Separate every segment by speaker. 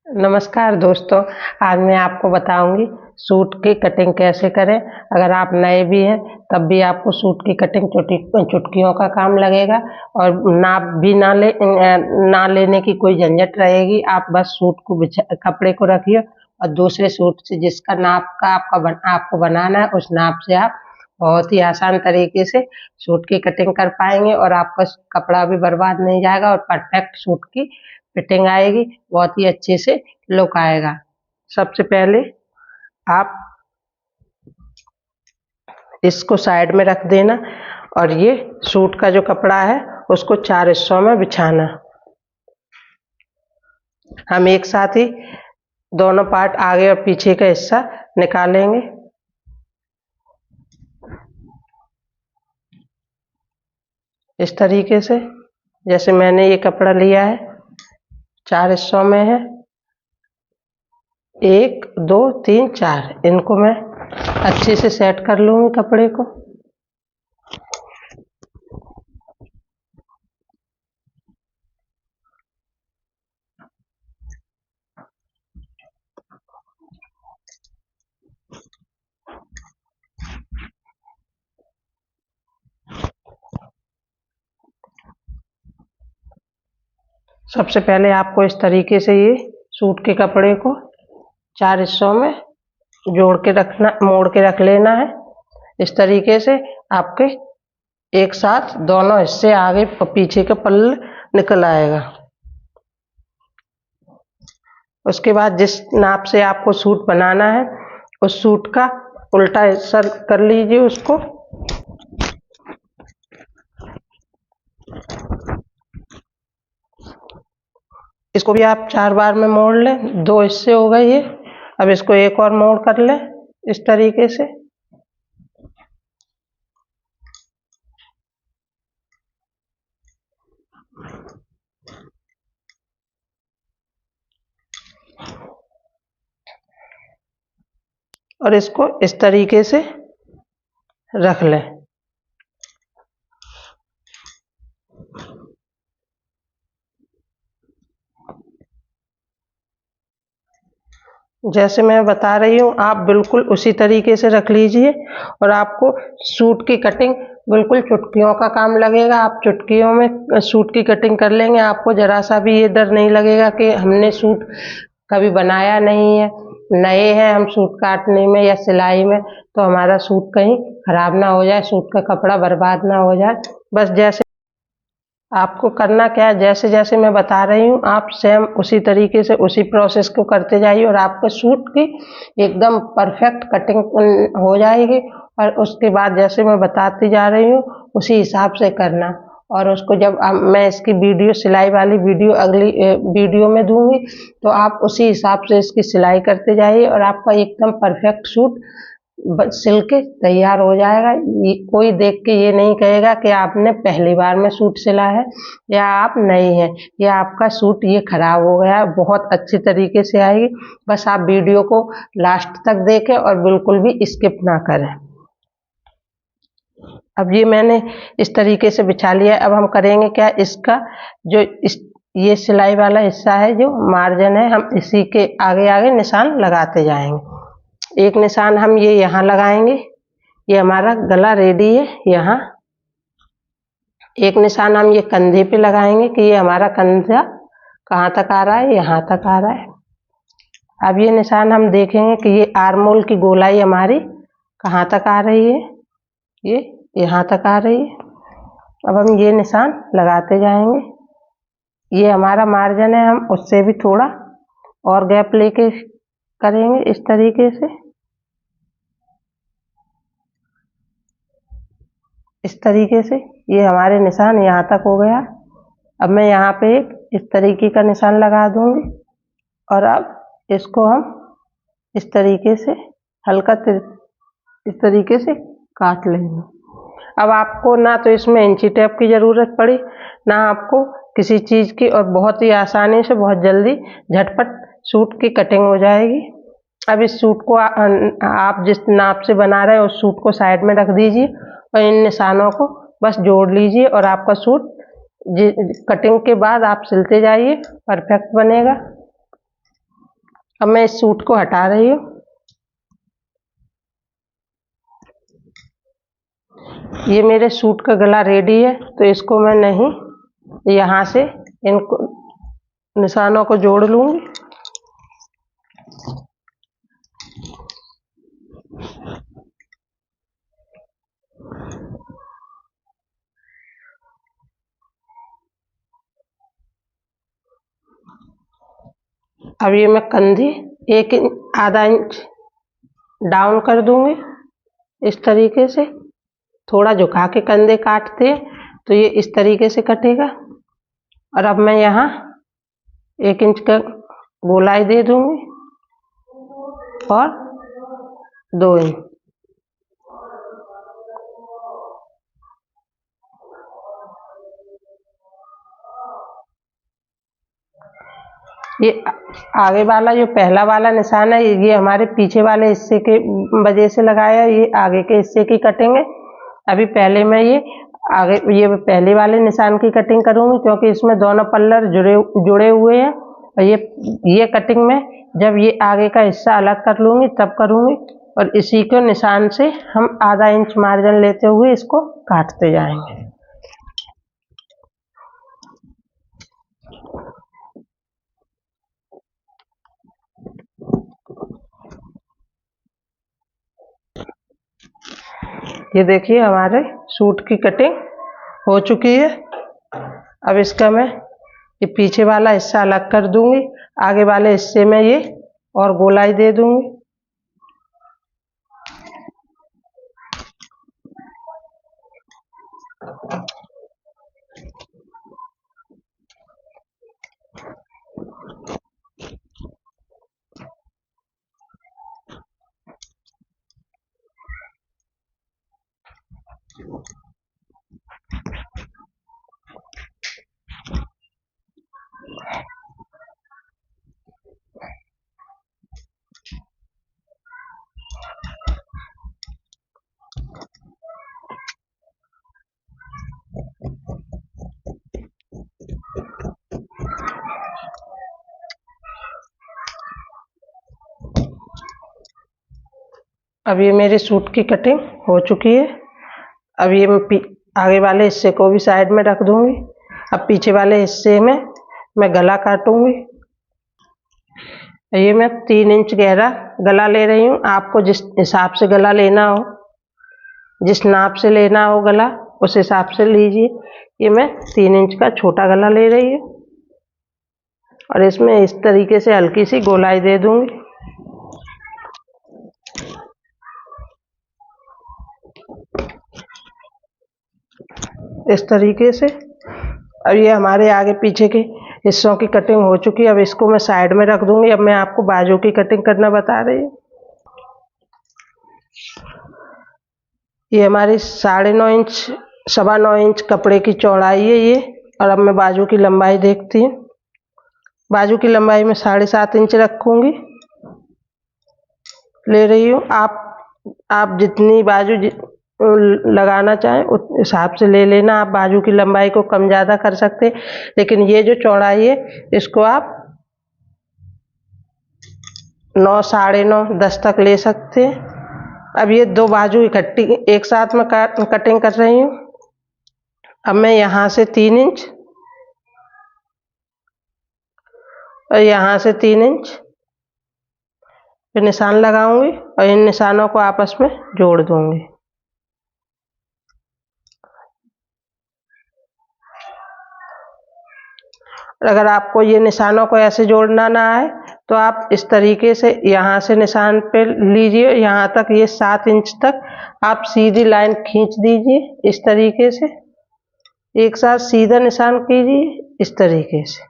Speaker 1: नमस्कार दोस्तों, आज मैं आपको बताऊंगी सूट की कटिंग कैसे करें। अगर आप नए भी हैं तब भी आपको सूट की कटिंग चुटकियों का काम लगेगा और नाप भी ना लेने की कोई झंझट रहेगी। आप बस सूट को कपड़े को रखिए और दूसरे सूट से जिसका नाप का आपको बनाना है उस नाप से आप बहुत ही आसान तरीके से सूट की कटिंग कर पाएंगे और आपका कपड़ा भी बर्बाद नहीं जाएगा और परफेक्ट सूट की फिटिंग आएगी, बहुत ही अच्छे से लुक आएगा। सबसे पहले आप इसको साइड में रख देना और ये सूट का जो कपड़ा है उसको 4 हिस्सों में बिछाना। हम एक साथ ही दोनों पार्ट आगे और पीछे का हिस्सा निकालेंगे। इस तरीके से जैसे मैंने ये कपड़ा लिया है 4 हिस्सों में है, 1 2 3 4। इनको मैं अच्छे से सेट कर लूंगी कपड़े को। सबसे पहले आपको इस तरीके से ये सूट के कपड़े को 4 हिस्सों में जोड़ के रखना, मोड़ के रख लेना है। इस तरीके से आपके एक साथ दोनों हिस्से आगे और पीछे का पल्ला निकल आएगा। उसके बाद जिस नाप से आपको सूट बनाना है उस सूट का उल्टा हिस्सा कर लीजिए उसको। इसको भी आप 4 बार में मोड़ लें। 2 हिस्से हो गए ये। अब इसको एक और मोड़ कर लें इस तरीके से। और इसको इस तरीके से रख लें। जैसे मैं बता रही हूँ आप बिल्कुल उसी तरीके से रख लीजिए और आपको सूट की कटिंग बिल्कुल चुटकियों का काम लगेगा। आप चुटकियों में सूट की कटिंग कर लेंगे। आपको जरा सा भी ये डर नहीं लगेगा कि हमने सूट कभी बनाया नहीं है, नए हैं हम सूट काटने में या सिलाई में, तो हमारा सूट कहीं खराब ना हो जाए, सूट का कपड़ा बर्बाद ना हो जाए। बस जैसे आपको करना क्या है, जैसे जैसे मैं बता रही हूँ आप सेम उसी तरीके से उसी प्रोसेस को करते जाइए और आपके सूट की एकदम परफेक्ट कटिंग हो जाएगी। और उसके बाद जैसे मैं बताती जा रही हूँ उसी हिसाब से करना। और उसको जब मैं इसकी वीडियो सिलाई वाली वीडियो अगली वीडियो में दूंगी तो आप उसी हिसाब से इसकी सिलाई करते जाइए और आपका एकदम परफेक्ट सूट सिल के तैयार हो जाएगा। कोई देख के ये नहीं कहेगा कि आपने पहली बार में सूट सिला है या आप नई हैं या आपका सूट ये खराब हो गया है। बहुत अच्छी तरीके से आएगी। बस आप वीडियो को लास्ट तक देखें और बिल्कुल भी स्किप ना करें। अब ये मैंने इस तरीके से बिछा लिया है। अब हम करेंगे क्या, इसका जो ये सिलाई वाला हिस्सा है, जो मार्जिन है, हम इसी के आगे आगे निशान लगाते जाएंगे। एक निशान हम ये यहाँ लगाएंगे, ये हमारा गला रेडी है यहाँ। एक निशान हम ये कंधे पे लगाएंगे कि ये हमारा कंधा कहाँ तक आ रहा है, यहाँ तक आ रहा है। अब ये निशान हम देखेंगे कि ये आर्मोल की गोलाई हमारी कहाँ तक आ रही है, ये यहाँ तक आ रही है। अब हम ये निशान लगाते जाएंगे। ये हमारा मार्जिन है, हम उससे भी थोड़ा और गैप लेके करेंगे इस तरीके से। इस तरीके से ये हमारे निशान यहाँ तक हो गया। अब मैं यहाँ पे एक इस तरीके का निशान लगा दूंगी और अब इसको हम इस तरीके से हल्का इस तरीके से काट लेंगे। अब आपको ना तो इसमें इंची टेप की ज़रूरत पड़ी, ना आपको किसी चीज़ की, और बहुत ही आसानी से बहुत जल्दी झटपट सूट की कटिंग हो जाएगी। अब इस सूट को आप जिस नाप से बना रहे हैं उस सूट को साइड में रख दीजिए और इन निशानों को बस जोड़ लीजिए और आपका सूट कटिंग के बाद आप सिलते जाइए, परफेक्ट बनेगा। अब मैं इस सूट को हटा रही हूँ। ये मेरे सूट का गला रेडी है, तो इसको मैं नहीं यहाँ से इनको निशानों को जोड़ लूंगी। अब ये मैं कंधे आधा इंच डाउन कर दूंगी इस तरीके से। थोड़ा झुका के कंधे काटते हैं तो ये इस तरीके से कटेगा। और अब मैं यहाँ 1 इंच का गोलाई दे दूंगी और 2 इंच। ये आगे वाला जो पहला वाला निशान है ये हमारे पीछे वाले हिस्से के वजह से लगाया, ये आगे के हिस्से की कटिंग है। अभी पहले मैं ये पहले वाले निशान की कटिंग करूंगी, क्योंकि इसमें दोनों पल्लर जुड़े हुए हैं। और ये कटिंग में जब ये आगे का हिस्सा अलग कर लूंगी तब करूंगी। और इसी के निशान से हम आधा इंच मार्जिन लेते हुए इसको काटते जाएंगे। ये देखिए हमारे सूट की कटिंग हो चुकी है। अब इसका मैं ये पीछे वाला हिस्सा अलग कर दूंगी, आगे वाले हिस्से में ये और गोलाई दे दूंगी। अब ये मेरे सूट की कटिंग हो चुकी है। अब ये मैं आगे वाले हिस्से को भी साइड में रख दूंगी। अब पीछे वाले हिस्से में मैं गला काटूंगी। ये मैं 3 इंच गहरा गला ले रही हूँ। आपको जिस हिसाब से गला लेना हो, जिस नाप से लेना हो गला, उस हिसाब से लीजिए। ये मैं 3 इंच का छोटा गला ले रही हूँ और इसमें इस तरीके से हल्की सी गोलाई दे दूंगी। इस तरीके से। अब ये हमारे आगे पीछे के हिस्सों की कटिंग हो चुकी है। अब इसको मैं साइड में रख दूंगी। अब मैं आपको बाजू की कटिंग करना बता रही हूँ। ये हमारी 9.5 इंच 9.25 इंच कपड़े की चौड़ाई है ये। और अब मैं बाजू की लंबाई देखती हूँ। बाजू की लंबाई में 7.5 इंच रखूंगी, ले रही हूँ। आप जितनी बाजू लगाना चाहें उस हिसाब से ले लेना। आप बाजू की लंबाई को कम ज़्यादा कर सकते हैं, लेकिन ये जो चौड़ाई है इसको आप 9, 9.5, 10 तक ले सकते हैं। अब ये 2 बाजू इकट्ठी एक साथ में कटिंग कर रही हूँ। अब मैं यहाँ से 3 इंच और यहाँ से 3 इंच पे निशान लगाऊंगी और इन निशानों को आपस में जोड़ दूंगी। अगर आपको ये निशानों को ऐसे जोड़ना ना आए तो आप इस तरीके से यहाँ से निशान पे लीजिए, यहाँ तक ये 7 इंच तक आप सीधी लाइन खींच दीजिए। इस तरीके से एक साथ सीधा निशान कीजिए इस तरीके से,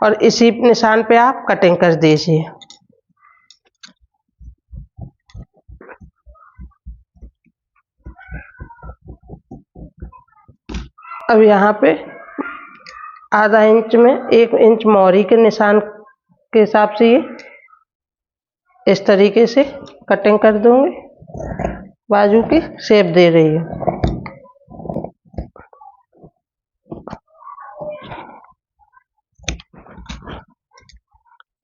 Speaker 1: और इसी निशान पे आप कटिंग कर दीजिए। अब यहाँ पे आधा इंच में 1 इंच मोहरी के निशान के हिसाब से ये इस तरीके से कटिंग कर दूंगी। बाजू की शेप दे रही है।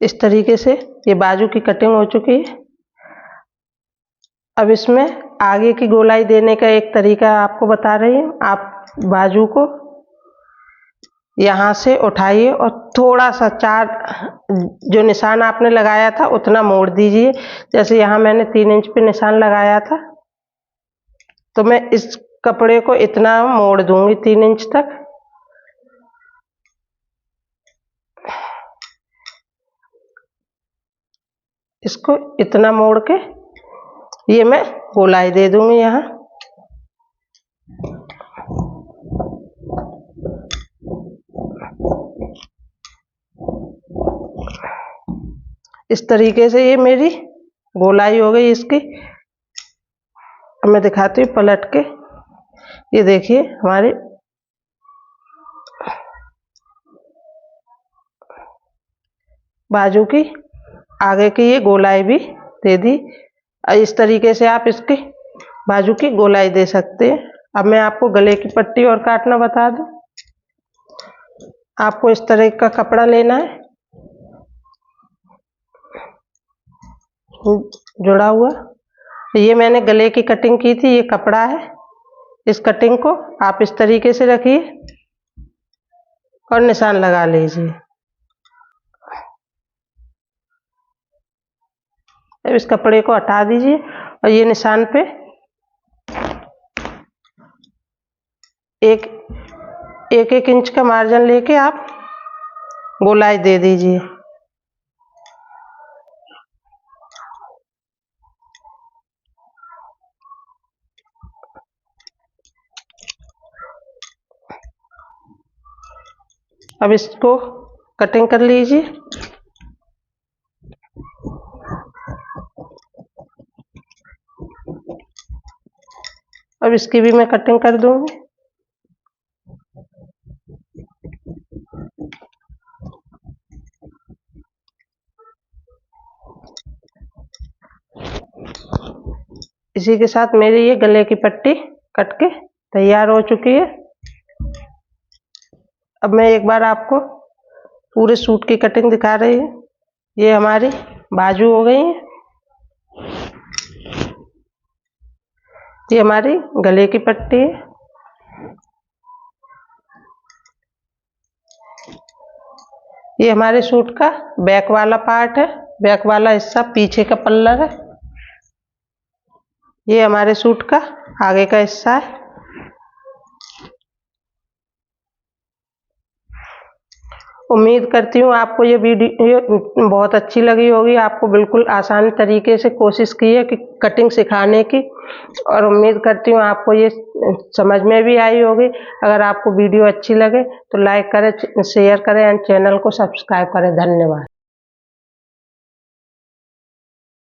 Speaker 1: इस तरीके से ये बाजू की कटिंग हो चुकी है। अब इसमें आगे की गोलाई देने का एक तरीका आपको बता रही हूँ। आप बाजू को यहाँ से उठाइए और थोड़ा सा 4 जो निशान आपने लगाया था उतना मोड़ दीजिए। जैसे यहाँ मैंने 3 इंच पे निशान लगाया था, तो मैं इस कपड़े को इतना मोड़ दूंगी 3 इंच तक। इसको इतना मोड़ के ये मैं गोलाई दे दूंगी यहाँ। इस तरीके से ये मेरी गोलाई हो गई इसकी। अब मैं दिखाती हूँ पलट के। ये देखिए हमारी बाजू की आगे की ये गोलाई भी दे दी। इस तरीके से आप इसकी बाजू की गोलाई दे सकते हैं। अब मैं आपको गले की पट्टी और काटना बता दूं। आपको इस तरह का कपड़ा लेना है जुड़ा हुआ। ये मैंने गले की कटिंग की थी, ये कपड़ा है। इस कटिंग को आप इस तरीके से रखिए और निशान लगा लीजिए। अब इस कपड़े को हटा दीजिए और ये निशान पे एक इंच का मार्जिन लेके आप गोलाई दे दीजिए। अब इसको कटिंग कर लीजिए। अब इसकी भी मैं कटिंग कर दूंगी। इसी के साथ मेरी ये गले की पट्टी कट के तैयार हो चुकी है। अब मैं एक बार आपको पूरे सूट की कटिंग दिखा रही हूँ। ये हमारी बाजू हो गई है, ये हमारी गले की पट्टी है, ये हमारे सूट का बैक वाला पार्ट है, बैक वाला हिस्सा पीछे का पल्ला है। ये हमारे सूट का आगे का हिस्सा है। उम्मीद करती हूँ आपको ये वीडियो बहुत अच्छी लगी होगी। आपको बिल्कुल आसान तरीके से कोशिश की है कि कटिंग सिखाने की, और उम्मीद करती हूँ आपको ये समझ में भी आई होगी। अगर आपको वीडियो अच्छी लगे तो लाइक करें, शेयर करें एंड चैनल को सब्सक्राइब करें। धन्यवाद।